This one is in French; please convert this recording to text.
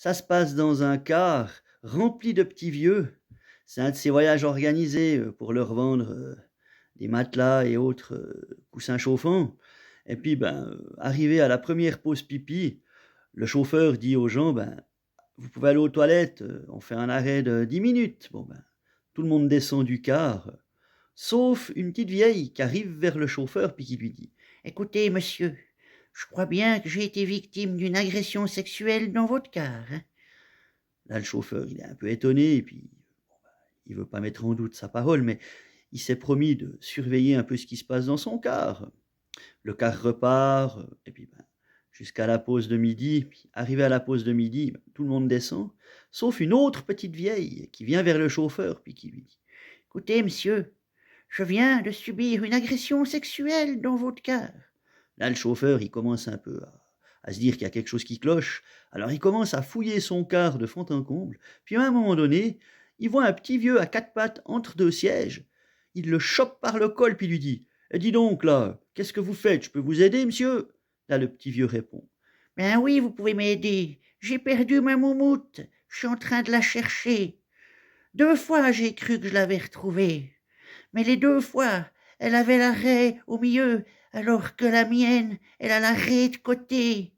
Ça se passe dans un car rempli de petits vieux. C'est un de ces voyages organisés, pour leur vendre, des matelas et autres, coussins chauffants et puis, arrivé à la première pause pipi, le chauffeur dit aux gens: «Ben, vous pouvez aller aux toilettes, on fait un arrêt de 10 minutes». Tout le monde descend du car, sauf une petite vieille qui arrive vers le chauffeur puis qui lui dit: Écoutez, monsieur, je crois bien que j'ai été victime d'une agression sexuelle dans votre car, hein. là, le chauffeur, il est un peu étonné et puis, il veut pas mettre en doute sa parole, mais il s'est promis de surveiller un peu ce qui se passe dans son car. Le car repart, et puis, jusqu'à la pause de midi. Puis arrivé à la pause de midi, tout le monde descend, sauf une autre petite vieille qui vient vers le chauffeur puis qui lui dit: Écoutez, monsieur, je viens de subir une agression sexuelle dans votre car. Là, le chauffeur, il commence un peu à se dire qu'il y a quelque chose qui cloche. Alors il commence à fouiller son car de fond en comble. Puis à un moment donné, il voit un petit vieux à 4 pattes entre 2 sièges. Il le chope par le col puis lui dit: «Eh dis donc là, qu'est-ce que vous faites? Je peux vous aider, monsieur?» Là, le petit vieux répond: Ben oui, vous pouvez m'aider. J'ai perdu ma moumoute. Je suis en train de la chercher. 2 fois, j'ai cru que je l'avais retrouvée. Mais les 2 fois, elle avait la raie au milieu, alors que la mienne, elle a la raie de côté.